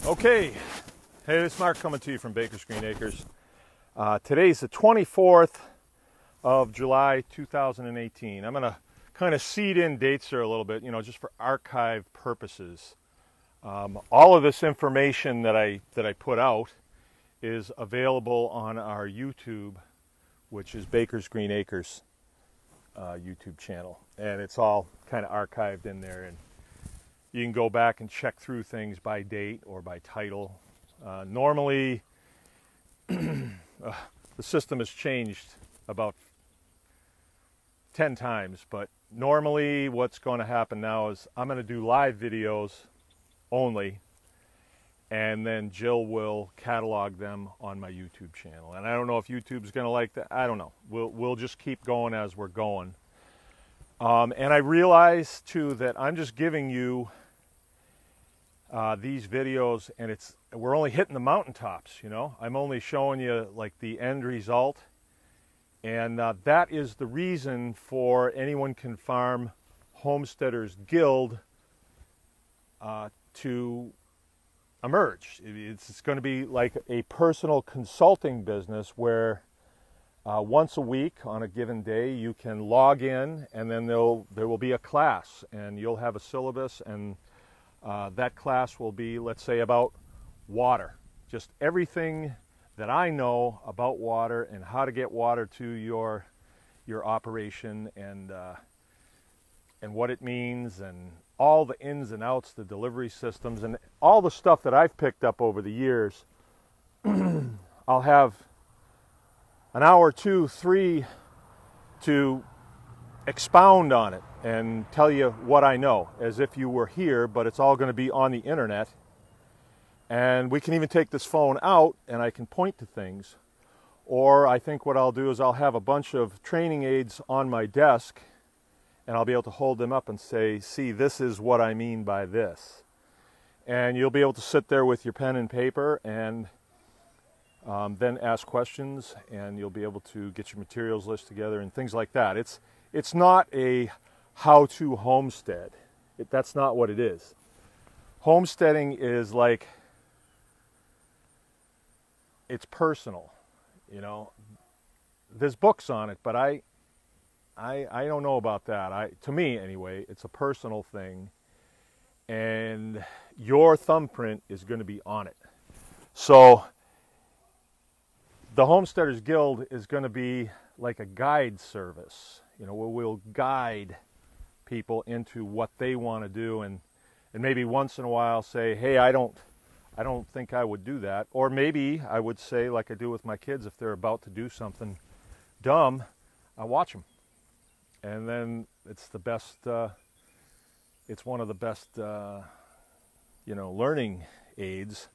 Okay, hey, this is Mark coming to you from Baker's Green Acres. Today's the 24th of July 2018. I'm going to kind of seed in dates here a little bit, just for archive purposes. All of this information that I put out is available on our YouTube, which is Baker's Green Acres YouTube channel, and it's all kind of archived in there, and you can go back and check through things by date or by title. Normally, the system has changed about 10 times, but normally what's going to happen now is I'm going to do live videos only, and then Jill will catalog them on my YouTube channel. And I don't know if YouTube's going to like that. I don't know. We'll just keep going as we're going. And I realize too that I'm just giving you these videos, and we're only hitting the mountaintops. I'm only showing you like the end result, and that is the reason for Anyone Can Farm Homesteaders Guild to emerge. It's going to be like a personal consulting business where once a week on a given day you can log in, and then there will be a class, and you'll have a syllabus, and that class will be, let's say, about water. Just everything that I know about water and how to get water to your operation, and what it means, and all the ins and outs, the delivery systems, and all the stuff that I've picked up over the years. I'll have an hour, 2, 3 to expound on it and tell you what I know as if you were here, but it's all going to be on the internet. And we can even take this phone out and I can point to things. Or I think what I'll do is I'll have a bunch of training aids on my desk, and I'll be able to hold them up and say, see, this is what I mean by this. And you'll be able to sit there with your pen and paper and then ask questions, and you'll be able to get your materials list together and things like that. It's not a how-to homestead. That's not what it is. Homesteading is like, it's personal. There's books on it, but I don't know about that. To me anyway, it's a personal thing, and your thumbprint is going to be on it. So the Homesteaders Guild is going to be like a guide service, where we'll guide people into what they want to do, and maybe once in a while say, hey, I don't think I would do that. Or maybe I would say, like I do with my kids, if they're about to do something dumb, I watch them. And then it's the best, it's one of the best, learning aids.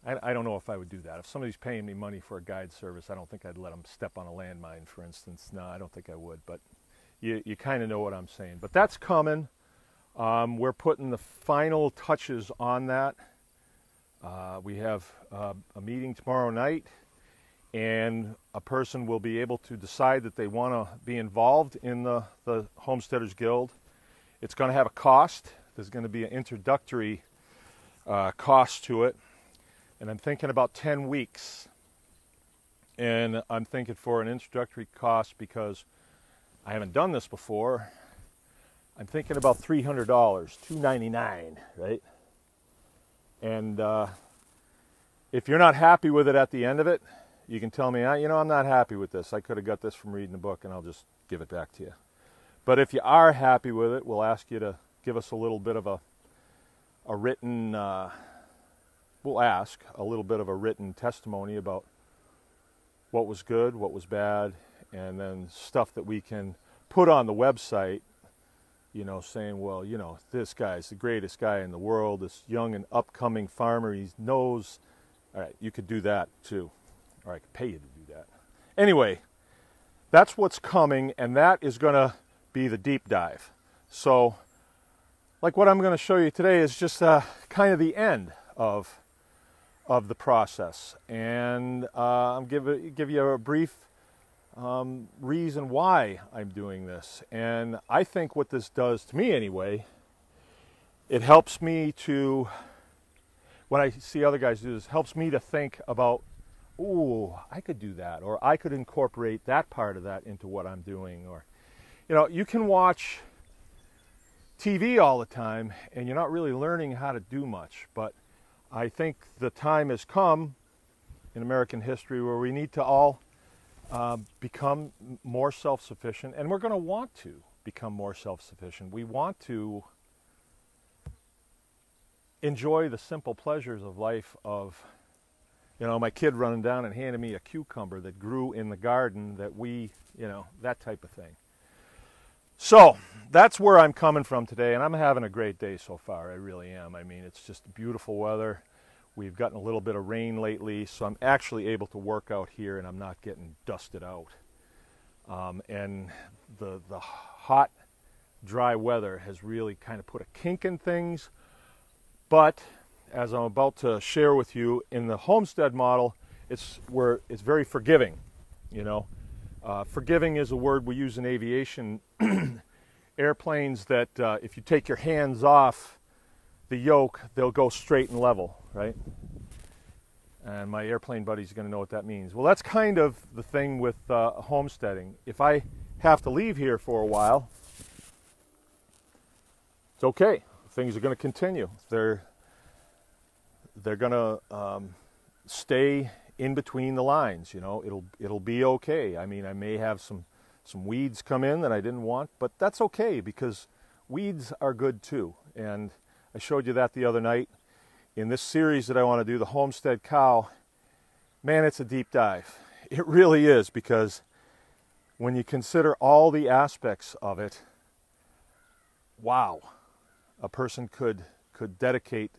I don't know if I would do that. If somebody's paying me money for a guide service, I don't think I'd let them step on a landmine, for instance. No, I don't think I would, but you kind of know what I'm saying. But that's coming. We're putting the final touches on that. We have a meeting tomorrow night, and a person will be able to decide that they want to be involved in the Homesteaders Guild. It's going to have a cost. There's going to be an introductory cost to it. And I'm thinking about 10 weeks. And I'm thinking for an introductory cost, because I haven't done this before, I'm thinking about $300, $299, right? And if you're not happy with it at the end of it, you can tell me, I'm not happy with this. I could have got this from reading the book, and I'll just give it back to you. But if you are happy with it, we'll ask you to give us a little bit of a written, we'll ask a little bit of a written testimony about what was good, what was bad, and then stuff that we can put on the website, saying, well, this guy's the greatest guy in the world, this young and upcoming farmer, he knows. All right, you could do that too, or I could pay you to do that. Anyway, that's what's coming, and that is going to be the deep dive. So, like what I'm going to show you today is just kind of the end of the process, and I'll give you a brief reason why I'm doing this. And I think what this does to me anyway, it helps me to when I see other guys do this, helps me to think about, ooh, I could do that, or I could incorporate that part of that into what I'm doing. Or, you know, you can watch TV all the time and you're not really learning how to do much. But I think the time has come in American history where we need to all become more self-sufficient, and we're going to want to become more self-sufficient. We want to enjoy the simple pleasures of life, of, you know, my kid running down and handing me a cucumber that grew in the garden that we, you know, that type of thing. So that's where I'm coming from today, and I'm having a great day so far. I really am. I mean, it's just beautiful weather. We've gotten a little bit of rain lately, so I'm actually able to work out here and I'm not getting dusted out. And the hot, dry weather has really kind of put a kink in things. But as I'm about to share with you, in the homestead model, it's very forgiving. You know, forgiving is a word we use in aviation. Airplanes that if you take your hands off the yoke, they'll go straight and level, right? And my airplane buddy's going to know what that means. Well, that's kind of the thing with homesteading. If I have to leave here for a while, it's okay. Things are going to continue. They're going to stay in between the lines. You know, it'll be okay. I mean, I may have some weeds come in that I didn't want, but that's okay because weeds are good too. And I showed you that the other night. In this series that I want to do, the Homestead Cow, man, it's a deep dive. It really is, because when you consider all the aspects of it, wow, a person could dedicate,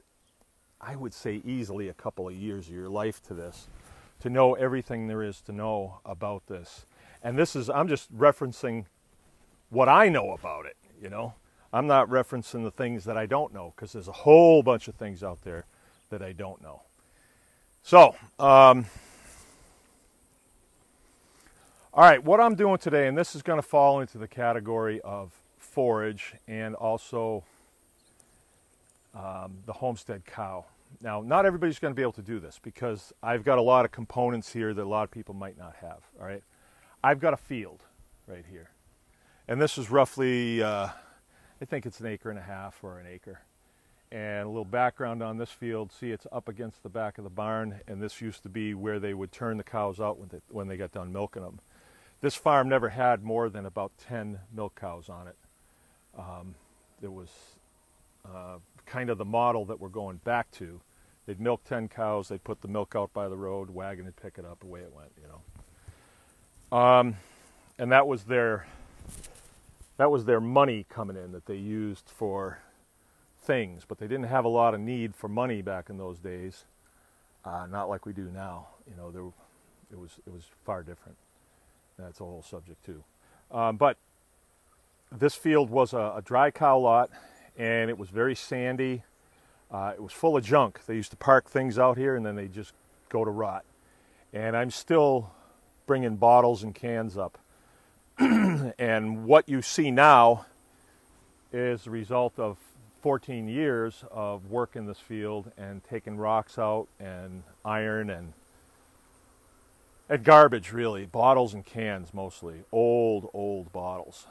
I would say easily, a couple of years of your life to this, to know everything there is to know about this. And this is, I'm just referencing what I know about it, you know. I'm not referencing the things that I don't know, because there's a whole bunch of things out there that I don't know. So, all right, what I'm doing today, and this is going to fall into the category of forage and also the homestead cow. Now, not everybody's going to be able to do this, because I've got a lot of components here that a lot of people might not have, all right? I've got a field right here, and this is roughly, I think it's 1.5 acres or an acre. And a little background on this field, see, it's up against the back of the barn, and this used to be where they would turn the cows out when they got done milking them. This farm never had more than about 10 milk cows on it. It was kind of the model that we're going back to. They'd milk 10 cows, they'd put the milk out by the road, wagon would pick it up, away it went, you know. And that was their money coming in that they used for things, but they didn't have a lot of need for money back in those days, not like we do now. You know, it was far different. That's a whole subject too. But this field was a dry cow lot, and it was very sandy. It was full of junk. They used to park things out here, and then they just go to rot. And I'm still bringing bottles and cans up. And what you see now is the result of 14 years of work in this field and taking rocks out and iron and garbage, really. Bottles and cans mostly. Old bottles.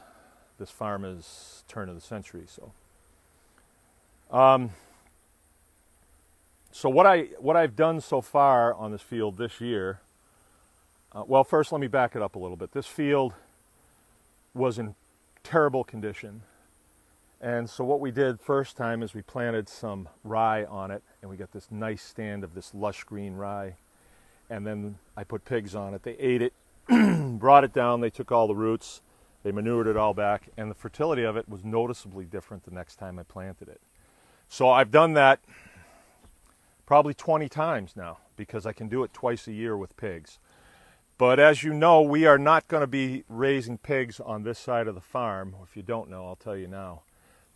This farm is turn of the century, so. So what I've done so far on this field this year, well, first let me back it up a little bit. This field was in terrible condition. And so what we did first time is we planted some rye on it, and we got this nice stand of this lush green rye. And then I put pigs on it. They ate it, brought it down, they took all the roots, they manured it all back, and the fertility of it was noticeably different the next time I planted it. So I've done that probably 20 times now, because I can do it twice a year with pigs. But as you know, we are not going to be raising pigs on this side of the farm. If you don't know, I'll tell you now.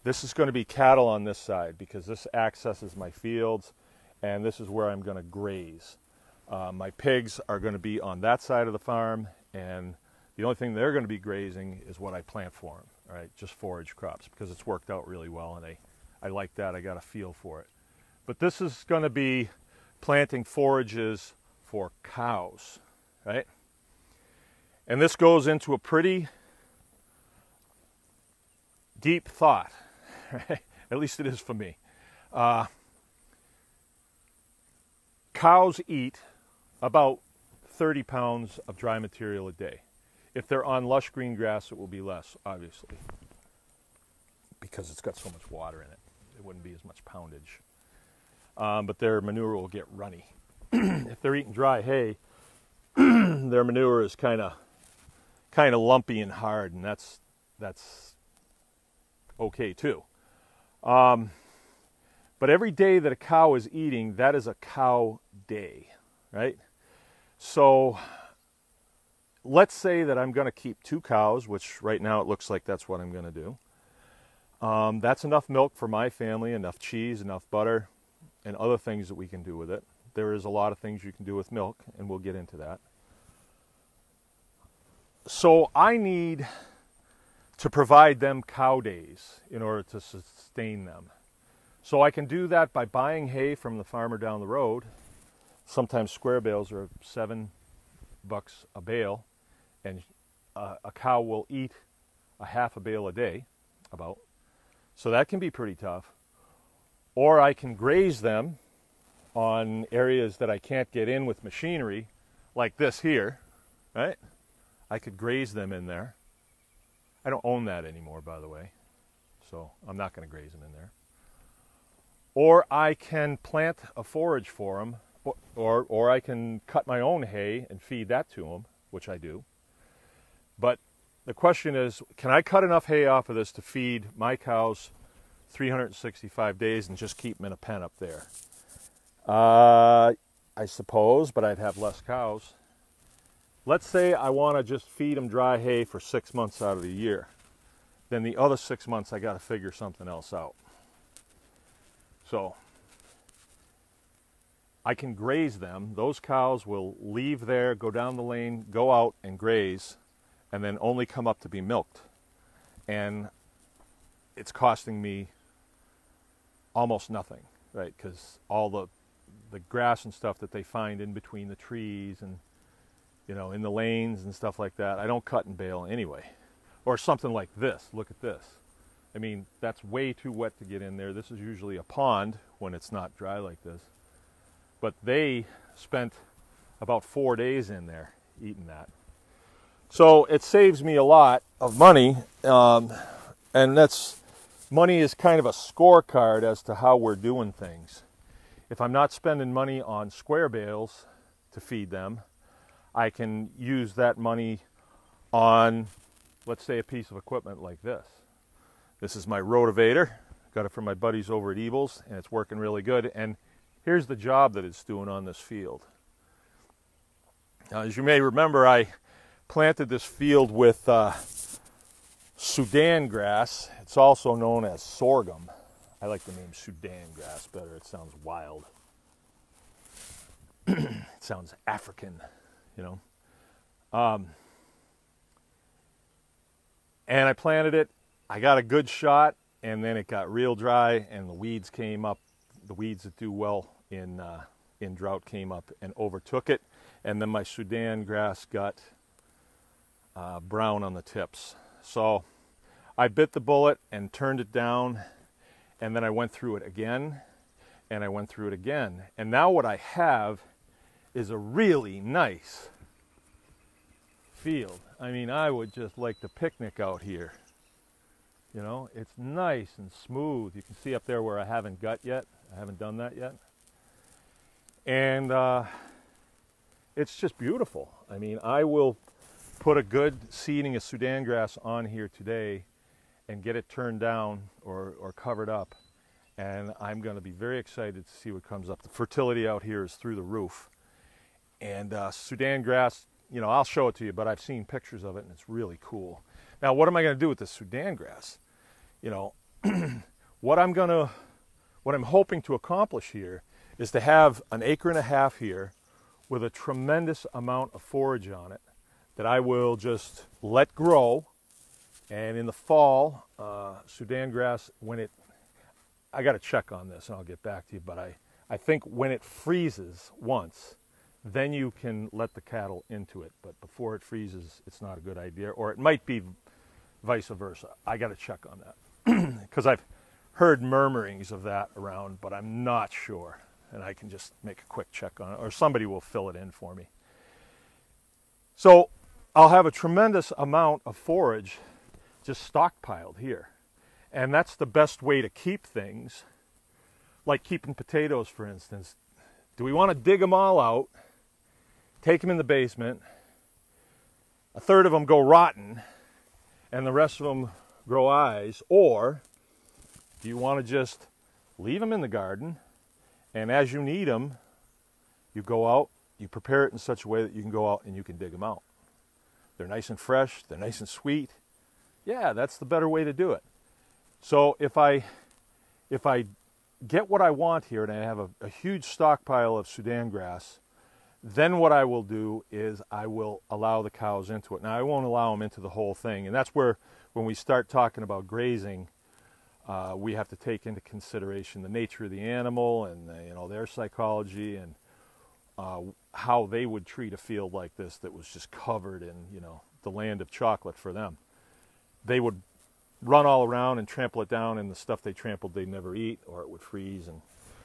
This is going to be cattle on this side, because this accesses my fields, and this is where I'm going to graze. My pigs are going to be on that side of the farm, and the only thing they're going to be grazing is what I plant for them, all right? Just forage crops, because it's worked out really well, and I like that. I got a feel for it. But this is going to be planting forages for cows, right? And this goes into a pretty deep thought, right? At least it is for me. Cows eat about 30 pounds of dry material a day. If they're on lush green grass, it will be less, obviously, because it's got so much water in it. It wouldn't be as much poundage. But their manure will get runny. If they're eating dry hay, their manure is kind of lumpy and hard, and that's okay too. But every day that a cow is eating, that is a cow day, right? So let's say that I'm going to keep 2 cows, which right now it looks like that's what I'm going to do. That's enough milk for my family, enough cheese, enough butter, and other things that we can do with it. There is a lot of things you can do with milk, and we'll get into that. So I need to provide them cow days in order to sustain them. So I can do that by buying hay from the farmer down the road. Sometimes square bales are $7 a bale, and a cow will eat a half a bale a day, about. So that can be pretty tough. Or I can graze them on areas that I can't get in with machinery, like this here, right? I could graze them in there. I don't own that anymore, by the way, so I'm not going to graze them in there. Or I can plant a forage for them, or I can cut my own hay and feed that to them, which I do. But the question is, can I cut enough hay off of this to feed my cows 365 days and just keep them in a pen up there? I suppose, but I'd have less cows. Let's say I want to just feed them dry hay for 6 months out of the year. Then the other 6 months I got to figure something else out. So I can graze them. Those cows will leave there, go down the lane, go out and graze, and then only come up to be milked. And it's costing me almost nothing, right? Because all the grass and stuff that they find in between the trees and, you know, in the lanes and stuff like that, I don't cut and bale anyway. Or something like this. Look at this. I mean, that's way too wet to get in there. This is usually a pond when it's not dry like this. But they spent about 4 days in there eating that. So it saves me a lot of money, and money is kind of a scorecard as to how we're doing things. If I'm not spending money on square bales to feed them, I can use that money on, let's say, a piece of equipment like this. This is my rotavator. Got it from my buddies over at Evils, and it's working really good. And here's the job that it's doing on this field. Now, as you may remember, I planted this field with Sudan grass. It's also known as sorghum. I like the name Sudan grass better. It sounds wild. It sounds African, you know. And I planted it. I got a good shot, and then it got real dry, and the weeds came up. The weeds that do well in drought came up and overtook it, and then my Sudan grass got brown on the tips. So I bit the bullet and turned it down, and then I went through it again, and I went through it again. And now what I have is a really nice field. I mean, I would just like to picnic out here. You know, it's nice and smooth. You can see up there where I haven't got yet. I haven't done that yet. And it's just beautiful. I mean, I will put a good seeding of Sudan grass on here today and get it turned down or covered up. And I'm going to be very excited to see what comes up. The fertility out here is through the roof. And Sudan grass, you know, I'll show it to you, but I've seen pictures of it and it's really cool. Now, what am I going to do with this Sudan grass? You know, what I'm hoping to accomplish here is to have an 1.5 acres here with a tremendous amount of forage on it that I will just let grow. And in the fall, Sudan grass, when I got to check on this and I'll get back to you, but I think when it freezes once, then you can let the cattle into it. But before it freezes, it's not a good idea, or it might be vice versa. I got to check on that because I've heard murmurings of that around, but I'm not sure. And I can just make a quick check on it, or somebody will fill it in for me. So I'll have a tremendous amount of forage just stockpiled here. And that's the best way to keep things, like keeping potatoes, for instance. Do we want to dig them all out, take them in the basement, a third of them go rotten, and the rest of them grow eyes? Or do you want to just leave them in the garden, and as you need them, you go out, you prepare it in such a way that you can go out and you can dig them out. They're nice and fresh, they're nice and sweet. Yeah, that's the better way to do it. So if I get what I want here and I have a huge stockpile of Sudan grass, then what I will do is I will allow the cows into it. Now I won't allow them into the whole thing, and that's where when we start talking about grazing, we have to take into consideration the nature of the animal and their psychology and how they would treat a field like this that was just covered in the land of chocolate for them. They would run all around and trample it down, and the stuff they trampled they'd never eat, or it would freeze. And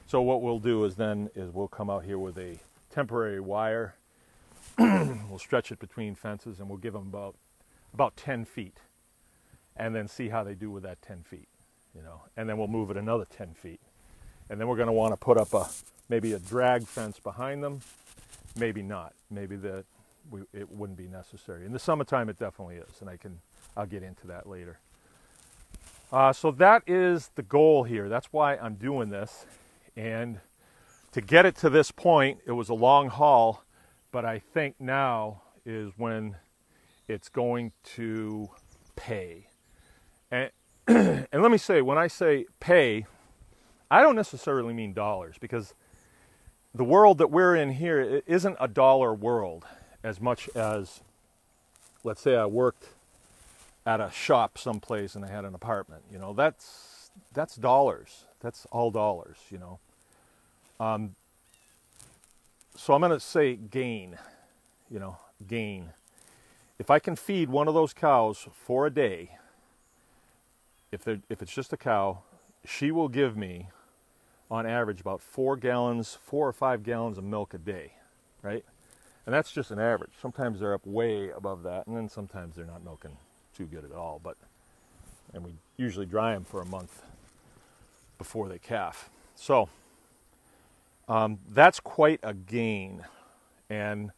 so what we'll do is we'll come out here with a temporary wire. We'll stretch it between fences, and we'll give them about 10 feet, and then see how they do with that 10 feet. And then we'll move it another 10 feet. And then we're going to want to put up maybe a drag fence behind them. Maybe not. Maybe it wouldn't be necessary. In the summertime, it definitely is, and I'll get into that later. So that is the goal here. That's why I'm doing this. And to get it to this point, it was a long haul, but I think now is when it's going to pay. And let me say, when I say pay, I don't necessarily mean dollars, because the world that we're in here, it isn't a dollar world as much as, let's say I worked at a shop someplace and I had an apartment. That's dollars. That's all dollars, So I'm going to say gain, gain. If I can feed one of those cows for a day, if it's just a cow, she will give me, on average, about 4 or 5 gallons of milk a day, right? And that's just an average. Sometimes they're up way above that, and then sometimes they're not milking too good at all. And we usually dry them for a month before they calf. So that's quite a gain, and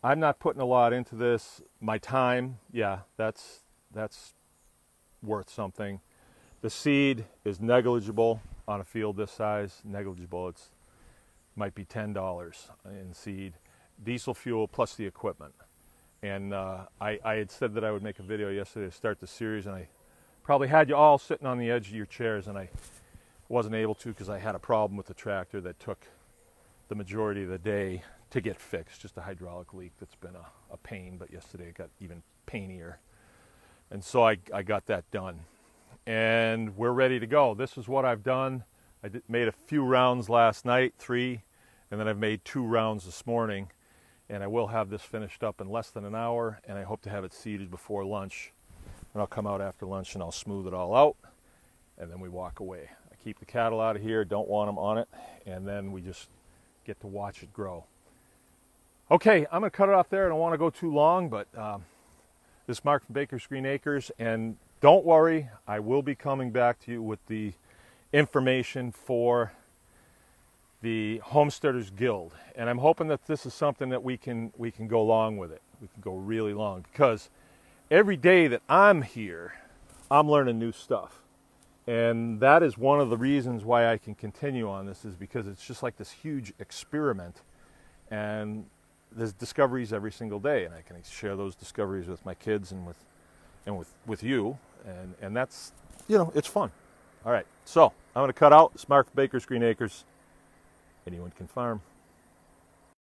I'm not putting a lot into this. My time, yeah, that's worth something. The seed is negligible on a field this size. Negligible. It might be $10 in seed, diesel fuel plus the equipment. And I had said that I would make a video yesterday to start the series, and I probably had you all sitting on the edge of your chairs, and I wasn't able to because I had a problem with the tractor that took the majority of the day to get fixed. Just a hydraulic leak that's been a pain, but yesterday it got even painier. And so I got that done. And we're ready to go. This is what I've done. Made a few rounds last night, 3, and then I've made 2 rounds this morning. And I will have this finished up in less than an hour, and I hope to have it seeded before lunch. And I'll come out after lunch and I'll smooth it all out, and then we walk away. I keep the cattle out of here, don't want them on it, and then we just get to watch it grow. Okay, I'm going to cut it off there. I don't want to go too long, but this is Mark from Baker's Green Acres, and don't worry, I will be coming back to you with the information for the Homesteaders Guild, and I'm hoping that this is something that we can go long with it. We can go really long, because every day that I'm here, I'm learning new stuff, and that is one of the reasons why I can continue on this, is because it's just like this huge experiment, and there's discoveries every single day, and I can share those discoveries with my kids and with you, and that's, it's fun. All right, so I'm going to cut out. It's Mark from Baker's Green Acres. Anyone can farm.